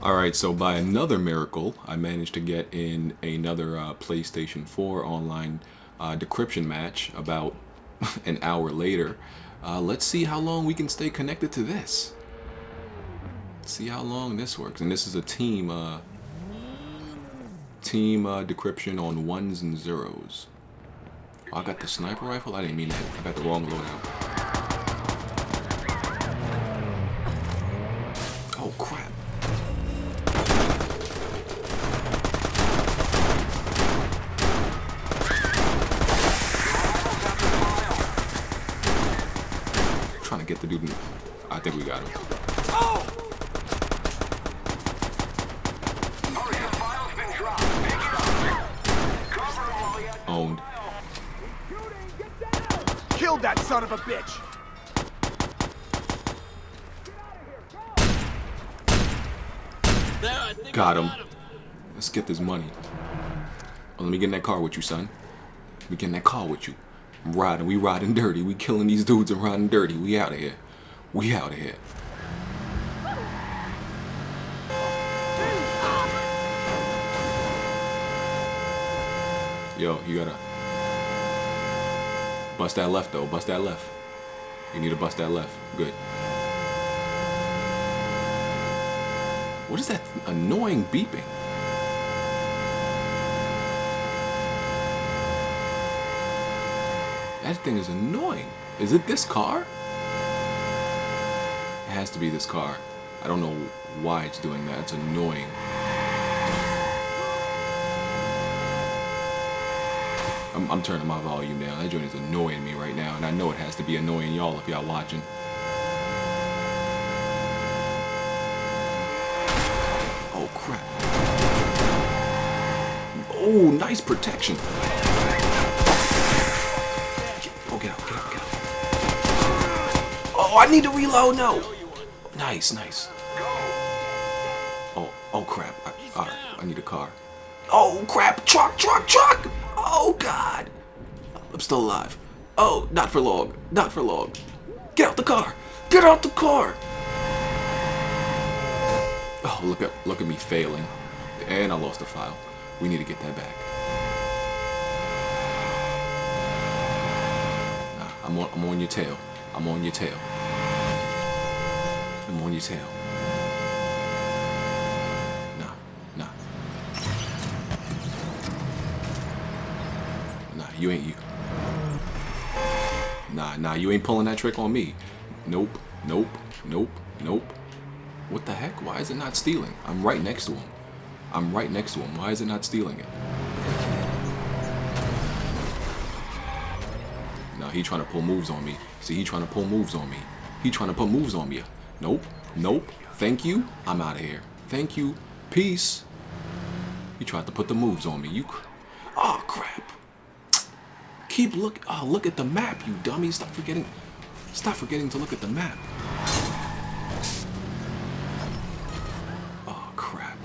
Alright, so by another miracle, I managed to get in another PlayStation 4 online decryption match about an hour later. Let's see how long we can stay connected to this. See how long this works. And this is a team decryption on ones and zeros. Oh, I got the sniper rifle? I didn't mean that. I got the wrong loadout. Oh, crap. Trying to get the dude. I think we got him. Owned. Killed that son of a bitch! Got him. Let's get this money. Oh, let me get in that car with you, son. Let me get in that car with you. I'm riding. We riding dirty. We killing these dudes and riding dirty. We out of here. We out of here. Yo, you gotta bust that left though. Bust that left. You need to bust that left. Good. What is that annoying beeping? That thing is annoying. Is it this car? It has to be this car. I don't know why it's doing that. It's annoying. I'm turning my volume down. That joint is annoying me right now, and I know it has to be annoying y'all if y'all watching. Oh crap. Oh, nice protection. Oh, get out, get out, get out. Oh, I need to reload, no. Nice, nice. Oh crap. Alright, I need a car. Oh crap, truck. Oh god. I'm still alive. Oh, not for long. Not for long. Get out the car. Get out the car. Oh, look at me failing. And I lost the file. We need to get that back. Nah, I'm on your tail. I'm on your tail. I'm on your tail. Nah. Nah, you ain't you. Nah, you ain't pulling that trick on me. Nope. What the heck? Why is it not stealing? I'm right next to him. Why is it not stealing it? Nah, he trying to pull moves on me. See, he trying to pull moves on me. He trying to put moves on me. Nope. Thank you. I'm out of here. Thank you. Peace. He tried to put the moves on me. Oh, crap. Keep look. Oh, look at the map, you dummy. Stop forgetting to look at the map. Oh, crap.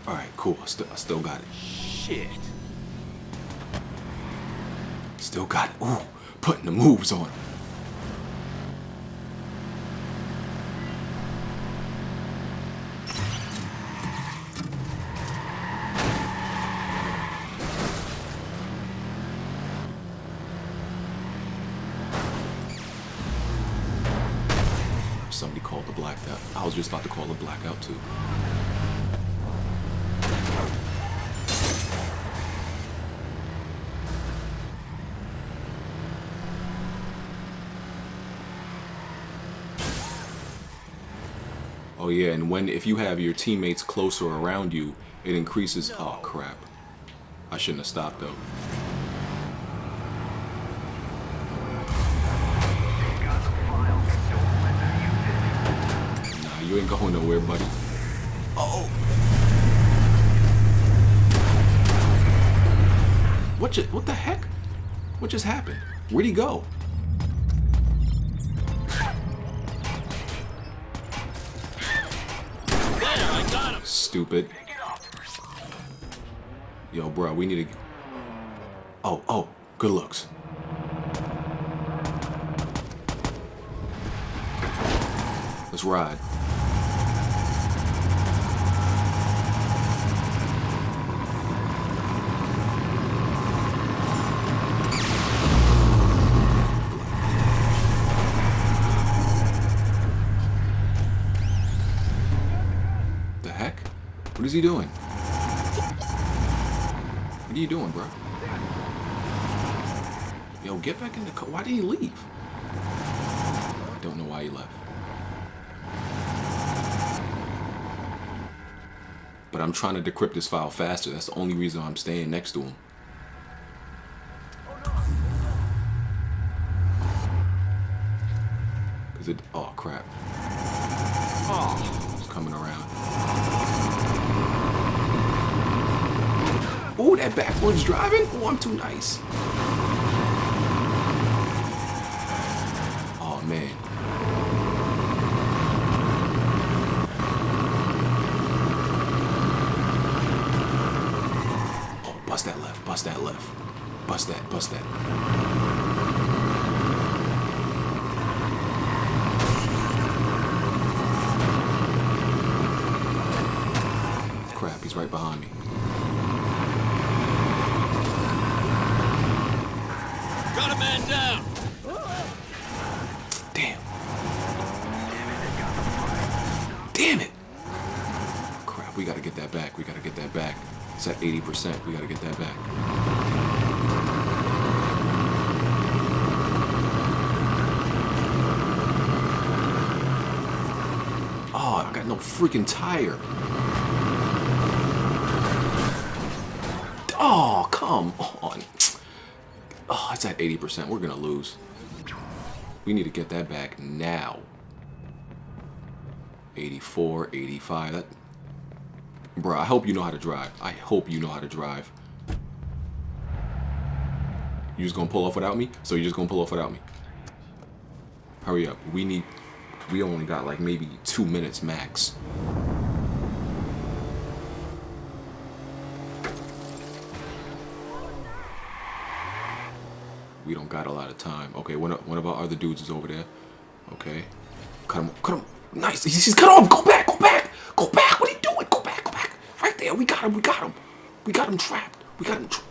All right, cool. I still got it. Shit. Still got it. Ooh, putting the moves on. Somebody called the blackout. I was just about to call the blackout too. Oh yeah, and if you have your teammates closer around you, it increases. Oh crap! I shouldn't have stopped though. Nah, you ain't going nowhere, buddy. Oh! What the heck? What just happened? Where'd he go? Stupid. Yo, bro, we need to... Oh, good looks. Let's ride. The heck? What is he doing? What are you doing, bro? Yo, get back in the car. Why did he leave? I don't know why he left. But I'm trying to decrypt this file faster. That's the only reason I'm staying next to him. Cause it... Oh, crap. Oh, it's coming around. Oh, that backwards driving. Oh, I'm too nice. Oh, man. Oh, bust that left. Bust that left. Bust that. Bust that. Crap, he's right behind me. Got a man down. Damn. Damn it. Crap, we gotta get that back. We gotta get that back. It's at 80%. We gotta get that back. Oh, I got no freaking tire. Oh, come on. Oh, it's at 80%. We're gonna lose. We need to get that back now. 84, 85. That... Bro, I hope you know how to drive. I hope you know how to drive. You just gonna pull off without me? So you're just gonna pull off without me? Hurry up. We only got like maybe 2 minutes max. We don't got a lot of time. Okay, one of our other dudes is over there. Okay. Cut him off. Cut him. Nice. He's cut off. Go back. Go back. Go back. What are you doing? Go back. Go back. Right there. We got him. We got him. We got him trapped. We got him trapped.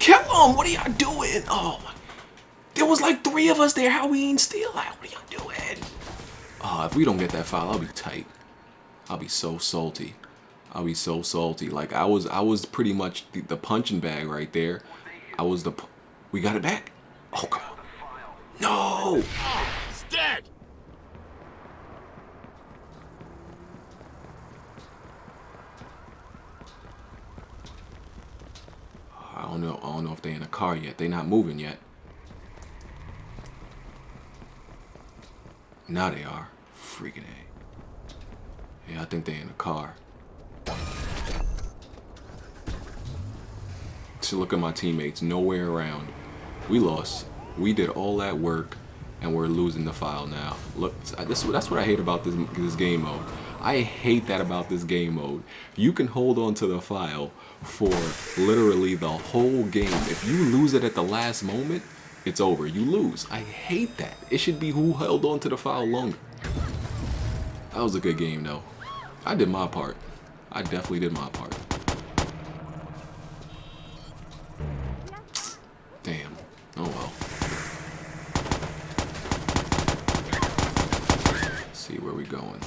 Kill him. What are y'all doing? Oh, my. There was like 3 of us there. How we ain't still out? What are y'all doing? Oh, if we don't get that file, I'll be tight. I'll be so salty. I'll be so salty. Like I was pretty much the punching bag right there. We got it back. Oh God. No. He's dead. I don't know if they in a car yet. They not moving yet. Now they are. Freaking A. Yeah, I think they in a car. So look at my teammates, nowhere around. We lost. We did all that work, and we're losing the file now. Look, that's what I hate about this game mode. I hate that about this game mode. You can hold on to the file for literally the whole game. If you lose it at the last moment, it's over. You lose. I hate that. It should be who held on to the file longer. That was a good game, though. I did my part. I definitely did my part. Damn. Oh well. Let's see where we going.